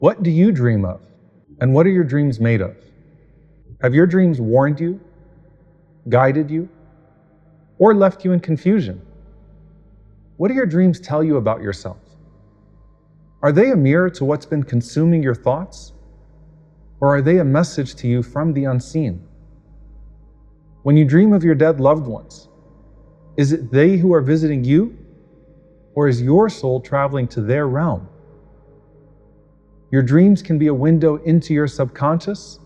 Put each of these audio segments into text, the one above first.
What do you dream of? And what are your dreams made of? Have your dreams warned you, guided you, or left you in confusion? What do your dreams tell you about yourself? Are they a mirror to what's been consuming your thoughts? Or are they a message to you from the unseen? When you dream of your dead loved ones, is it they who are visiting you? Or is your soul traveling to their realm? Your dreams can be a window into your subconscious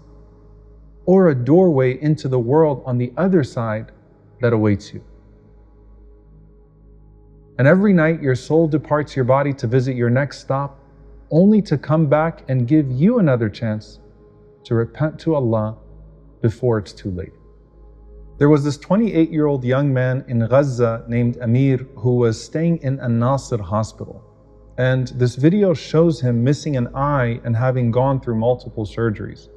or a doorway into the world on the other side that awaits you. And every night your soul departs your body to visit your next stop, only to come back and give you another chance to repent to Allah before it's too late. There was this 28-year-old young man in Gaza named Amir who was staying in Al-Nasir hospital. And this video shows him missing an eye and having gone through multiple surgeries.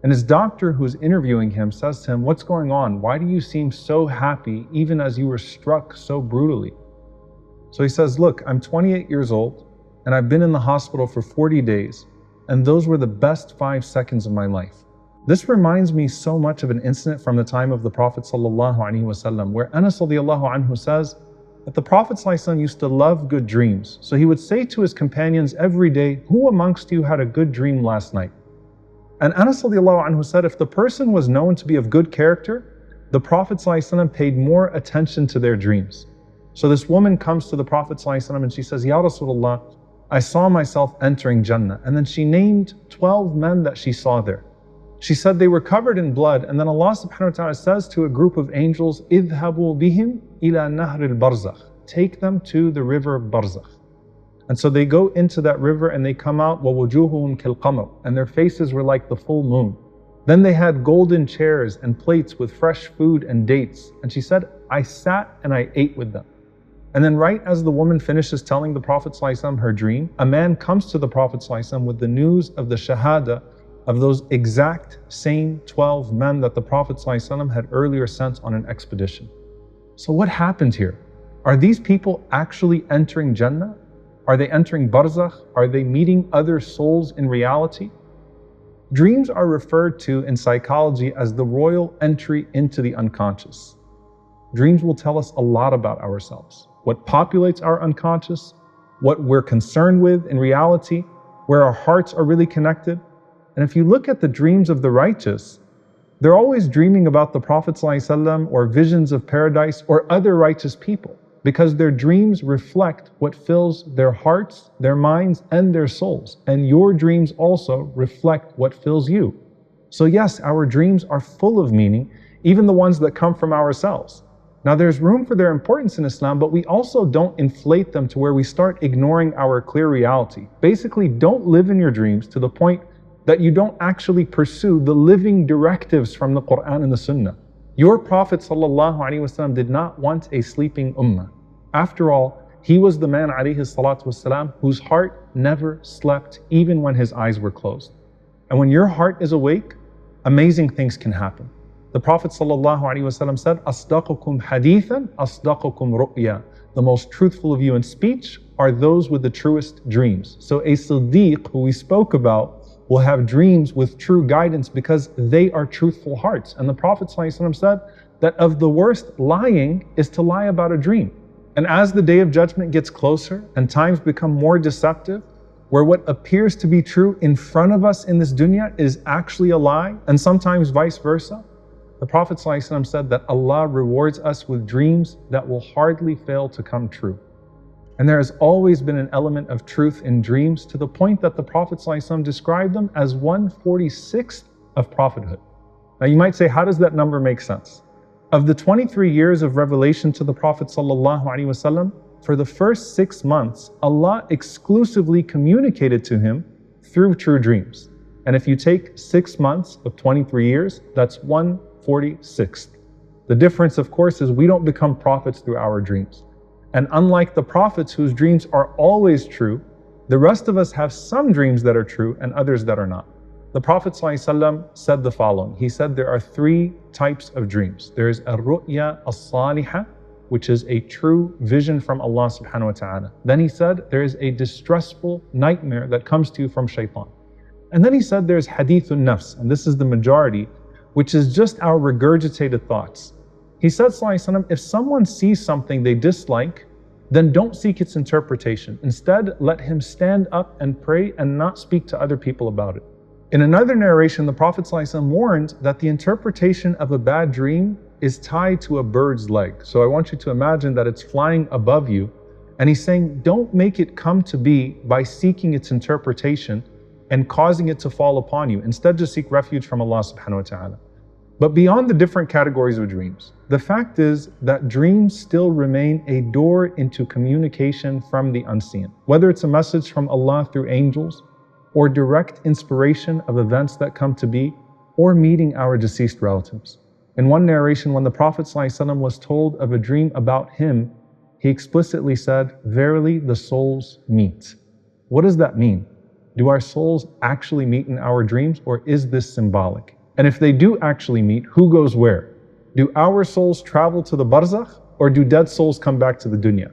And his doctor who's interviewing him says to him, "What's going on? Why do you seem so happy even as you were struck so brutally?" So he says, "Look, I'm 28 years old and I've been in the hospital for 40 days and those were the best 5 seconds of my life." This reminds me so much of an incident from the time of the Prophet ﷺ, where Anas radiallahu anhu says that the Prophet ﷺ used to love good dreams. So he would say to his companions every day, "Who amongst you had a good dream last night?" And Anas radiallahu anhu said if the person was known to be of good character, the Prophet ﷺ paid more attention to their dreams. So this woman comes to the Prophet ﷺ and she says, "Ya Rasulullah, I saw myself entering Jannah." And then she named 12 men that she saw there. She said they were covered in blood, and then Allah subhanahu wa ta'ala says to a group of angels, "Idhabu bihim ila nahr al-barzakh." Take them to the river of Barzakh. And so they go into that river and they come out, وَوُجُوهُهُمْ كَالْقَمَرِ, and their faces were like the full moon. Then they had golden chairs and plates with fresh food and dates. And she said, "I sat and I ate with them." And then right as the woman finishes telling the Prophet ﷺ her dream, a man comes to the Prophet ﷺ with the news of the shahada of those exact same 12 men that the Prophet ﷺ had earlier sent on an expedition. So what happened here? Are these people actually entering Jannah? Are they entering Barzakh? Are they meeting other souls in reality? Dreams are referred to in psychology as the royal entry into the unconscious. Dreams will tell us a lot about ourselves, what populates our unconscious, what we're concerned with in reality, where our hearts are really connected. And if you look at the dreams of the righteous, they're always dreaming about the Prophet ﷺ or visions of paradise or other righteous people, because their dreams reflect what fills their hearts, their minds, and their souls. And your dreams also reflect what fills you. So yes, our dreams are full of meaning, even the ones that come from ourselves. Now there's room for their importance in Islam, but we also don't inflate them to where we start ignoring our clear reality. Basically, don't live in your dreams to the point that you don't actually pursue the living directives from the Quran and the Sunnah. Your Prophet ﷺ did not want a sleeping ummah. After all, he was the man ﷺ whose heart never slept even when his eyes were closed. And when your heart is awake, amazing things can happen. The Prophet ﷺ said, "Asdaqukum hadithan, asdaqukum ru'ya." The most truthful of you in speech are those with the truest dreams. So a Siddiq, who we spoke about, will have dreams with true guidance because they are truthful hearts. And the Prophet ﷺ said that of the worst lying is to lie about a dream. And as the day of judgment gets closer and times become more deceptive, where what appears to be true in front of us in this dunya is actually a lie, and sometimes vice versa, the Prophet ﷺ said that Allah rewards us with dreams that will hardly fail to come true. And there has always been an element of truth in dreams, to the point that the Prophet ﷺ described them as 1/46th of prophethood. Now you might say, how does that number make sense? Of the 23 years of revelation to the Prophet ﷺ, for the first 6 months, Allah exclusively communicated to him through true dreams. And if you take 6 months of 23 years, that's 1/46th. The difference, of course, is we don't become prophets through our dreams. And unlike the prophets whose dreams are always true, the rest of us have some dreams that are true and others that are not. The Prophet ﷺ said the following. He said there are 3 types of dreams. There is a ru'ya as-salihah, which is a true vision from Allah subhanahu wa ta'ala. Then he said, there is a distressful nightmare that comes to you from shaitan. And then he said there's hadithun nafs, and this is the majority, which is just our regurgitated thoughts. He said, sallallahu alaihi wasallam, if someone sees something they dislike, then don't seek its interpretation. Instead, let him stand up and pray and not speak to other people about it. In another narration, the Prophet ﷺ warned that the interpretation of a bad dream is tied to a bird's leg. So I want you to imagine that it's flying above you, and he's saying, don't make it come to be by seeking its interpretation and causing it to fall upon you. Instead, just seek refuge from Allah subhanahu wa ta'ala. But beyond the different categories of dreams, the fact is that dreams still remain a door into communication from the unseen. Whether it's a message from Allah through angels, or direct inspiration of events that come to be, or meeting our deceased relatives. In one narration, when the Prophet ﷺ was told of a dream about him, he explicitly said, verily the souls meet. What does that mean? Do our souls actually meet in our dreams, or is this symbolic? And if they do actually meet, who goes where? Do our souls travel to the barzakh, or do dead souls come back to the dunya?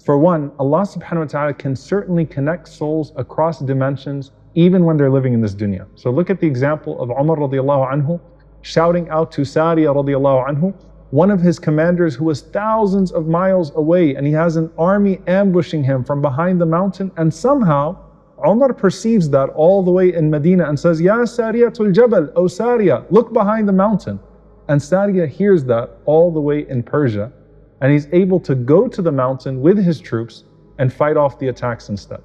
For one, Allah subhanahu wa ta'ala can certainly connect souls across dimensions even when they're living in this dunya. So look at the example of Umar radiallahu anhu shouting out to Sariya radiallahu anhu, one of his commanders who was thousands of miles away, and he has an army ambushing him from behind the mountain, and somehow Umar perceives that all the way in Medina and says, Ya Sariyatul Jabal, O Sariya, look behind the mountain. And Sariya hears that all the way in Persia, and he's able to go to the mountain with his troops and fight off the attacks instead.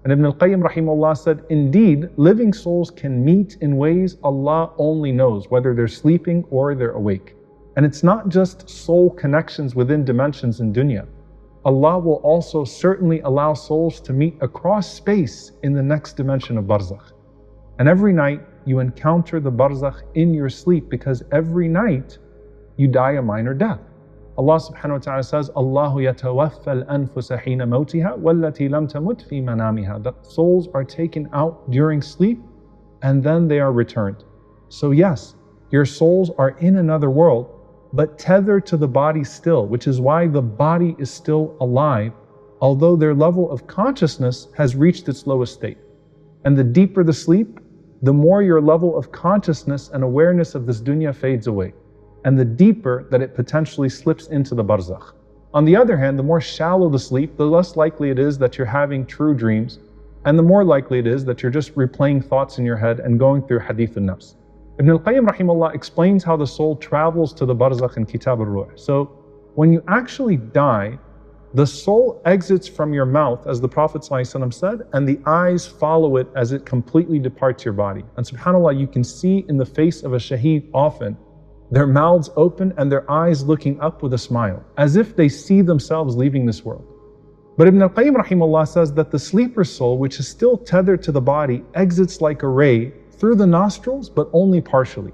And Ibn al-Qayyim rahimahullah said, indeed, living souls can meet in ways Allah only knows, whether they're sleeping or they're awake. And it's not just soul connections within dimensions in dunya. Allah will also certainly allow souls to meet across space in the next dimension of barzakh. And every night you encounter the barzakh in your sleep, because every night you die a minor death. Allah subhanahu wa ta'ala says, Allahu yatawaffa al-anfusa hina mawtiha wallati lam tamut fi manamiha. That souls are taken out during sleep and then they are returned. So yes, your souls are in another world, but tethered to the body still, which is why the body is still alive, although their level of consciousness has reached its lowest state. And the deeper the sleep, the more your level of consciousness and awareness of this dunya fades away, and the deeper that it potentially slips into the barzakh. On the other hand, the more shallow the sleep, the less likely it is that you're having true dreams, and the more likely it is that you're just replaying thoughts in your head and going through hadith al-nafs. Ibn al-Qayyim rahimahullah explains how the soul travels to the barzakh in Kitab al-Ruh. So when you actually die, the soul exits from your mouth, as the Prophet ﷺ said, and the eyes follow it as it completely departs your body. And subhanAllah, you can see in the face of a shaheed often, their mouths open and their eyes looking up with a smile, as if they see themselves leaving this world. But Ibn al-Qayyim rahimahullah says that the sleeper soul, which is still tethered to the body, exits like a ray through the nostrils, but only partially.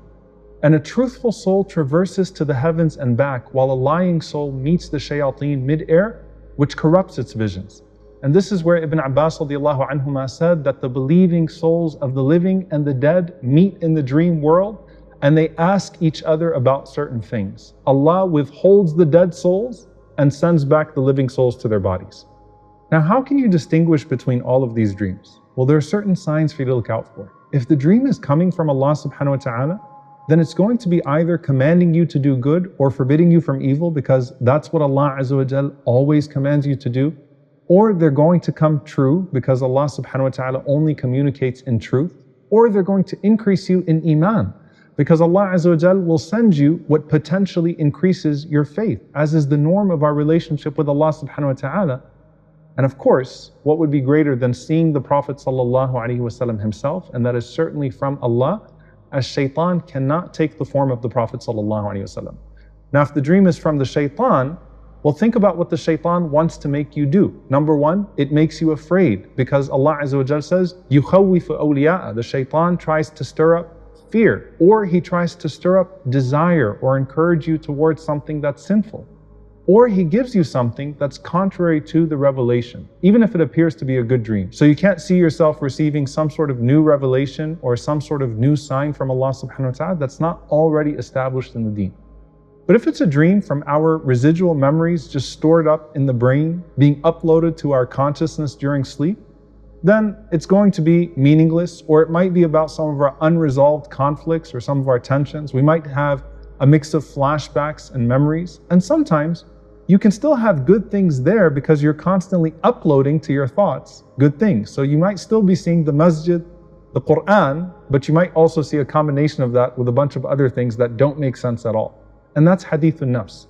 And a truthful soul traverses to the heavens and back, while a lying soul meets the shayateen mid-air, which corrupts its visions. And this is where Ibn Abbas radiallahu anhuma said that the believing souls of the living and the dead meet in the dream world, and they ask each other about certain things. Allah withholds the dead souls and sends back the living souls to their bodies. Now, how can you distinguish between all of these dreams? Well, there are certain signs for you to look out for. If the dream is coming from Allah subhanahu wa ta'ala, then it's going to be either commanding you to do good or forbidding you from evil, because that's what Allah azza wa jal always commands you to do. Or they're going to come true because Allah subhanahu wa ta'ala only communicates in truth. Or they're going to increase you in iman, because Allah azza wa jal will send you what potentially increases your faith, as is the norm of our relationship with Allah subhanahu wa ta'ala. And of course, what would be greater than seeing the Prophet sallallahu alaihi wasallam himself? And that is certainly from Allah, as shaitan cannot take the form of the Prophet sallallahu alaihi wasallam. Now, if the dream is from the shaitan, well, think about what the shaitan wants to make you do. Number one, it makes you afraid, because Allah azza wa jal says, يُخَوِّفُ أَوْلِيَاءَ. The shaitan tries to stir up fear, or he tries to stir up desire or encourage you towards something that's sinful. Or he gives you something that's contrary to the revelation, even if it appears to be a good dream. So you can't see yourself receiving some sort of new revelation or some sort of new sign from Allah subhanahu wa ta'ala that's not already established in the deen. But if it's a dream from our residual memories just stored up in the brain, being uploaded to our consciousness during sleep, then it's going to be meaningless, or it might be about some of our unresolved conflicts or some of our tensions. We might have a mix of flashbacks and memories, and sometimes you can still have good things there because you're constantly uploading to your thoughts good things. So you might still be seeing the masjid, the Quran, but you might also see a combination of that with a bunch of other things that don't make sense at all. And that's hadithun nafs.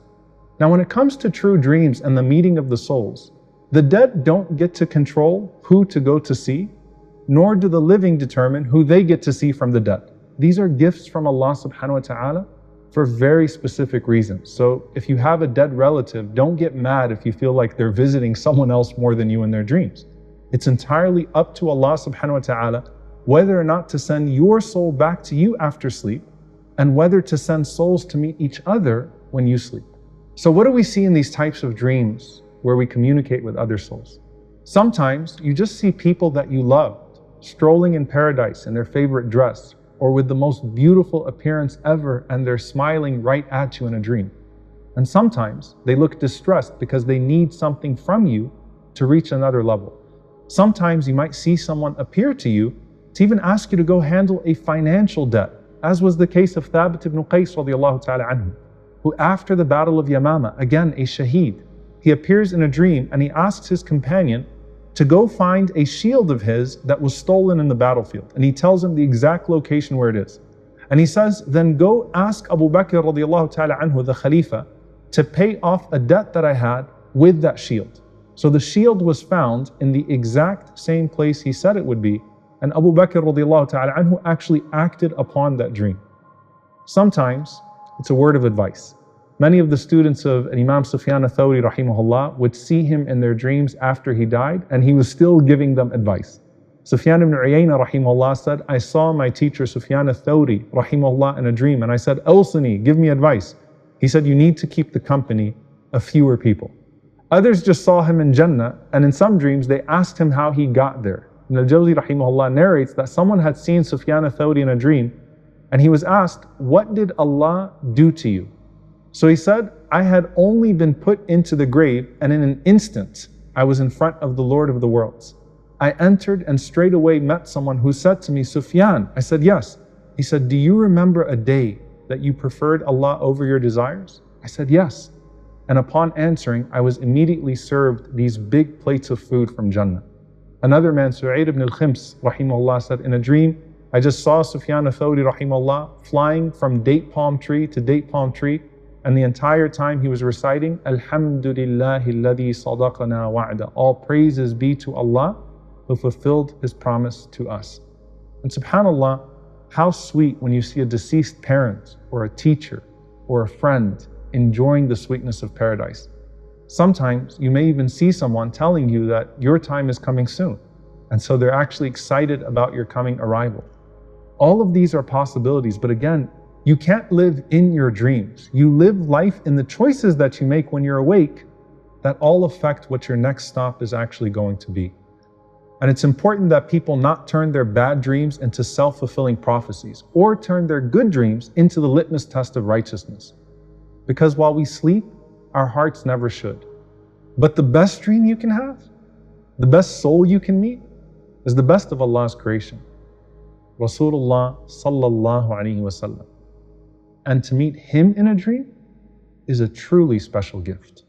Now when it comes to true dreams and the meeting of the souls, the dead don't get to control who to go to see, nor do the living determine who they get to see from the dead. These are gifts from Allah subhanahu wa ta'ala for very specific reasons. So if you have a dead relative, don't get mad if you feel like they're visiting someone else more than you in their dreams. It's entirely up to Allah subhanahu wa ta'ala whether or not to send your soul back to you after sleep, and whether to send souls to meet each other when you sleep. So what do we see in these types of dreams where we communicate with other souls? Sometimes you just see people that you loved strolling in paradise in their favorite dress or with the most beautiful appearance ever, and they're smiling right at you in a dream. And sometimes they look distressed because they need something from you to reach another level. Sometimes you might see someone appear to you to even ask you to go handle a financial debt, as was the case of Thabit ibn Qais radiallahu ta'ala anhu, who after the battle of Yamama, again a shaheed, he appears in a dream and he asks his companion to go find a shield of his that was stolen in the battlefield. And he tells him the exact location where it is. And he says, then go ask Abu Bakr radiallahu ta'ala anhu, the Khalifa, to pay off a debt that I had with that shield. So the shield was found in the exact same place he said it would be, and Abu Bakr radiallahu ta'ala anhu actually acted upon that dream. Sometimes it's a word of advice. Many of the students of Imam Sufyan al-Thawri rahimahullah would see him in their dreams after he died, and he was still giving them advice. Sufyan ibn Uyayna rahimahullah said, I saw my teacher Sufyan al-Thawri rahimahullah in a dream, and I said, Awsini, give me advice. He said, you need to keep the company of fewer people. Others just saw him in Jannah, and in some dreams they asked him how he got there. Ibn al-Jawzi rahimahullah narrates that someone had seen Sufyan al-Thawri in a dream, and he was asked, what did Allah do to you? So he said, I had only been put into the grave, and in an instant I was in front of the Lord of the worlds. I entered and straight away met someone who said to me, Sufyan. I said, yes. He said, do you remember a day that you preferred Allah over your desires? I said, yes. And upon answering, I was immediately served these big plates of food from Jannah. Another man, Su'ayd ibn al-Khims rahimahullah, said, in a dream, I just saw Sufyan al-Thawri rahimahullah flying from date palm tree to date palm tree, and the entire time he was reciting, Alhamdulillahi alladhi sadaqana wa'da. All praises be to Allah who fulfilled His promise to us. And subhanAllah, how sweet when you see a deceased parent or a teacher or a friend enjoying the sweetness of paradise. Sometimes you may even see someone telling you that your time is coming soon, and so they're actually excited about your coming arrival. All of these are possibilities, but again, you can't live in your dreams. You live life in the choices that you make when you're awake that all affect what your next stop is actually going to be. And it's important that people not turn their bad dreams into self-fulfilling prophecies, or turn their good dreams into the litmus test of righteousness. Because while we sleep, our hearts never should. But the best dream you can have, the best soul you can meet, is the best of Allah's creation, Rasulullah sallallahu alaihi wasallam. And to meet him in a dream is a truly special gift.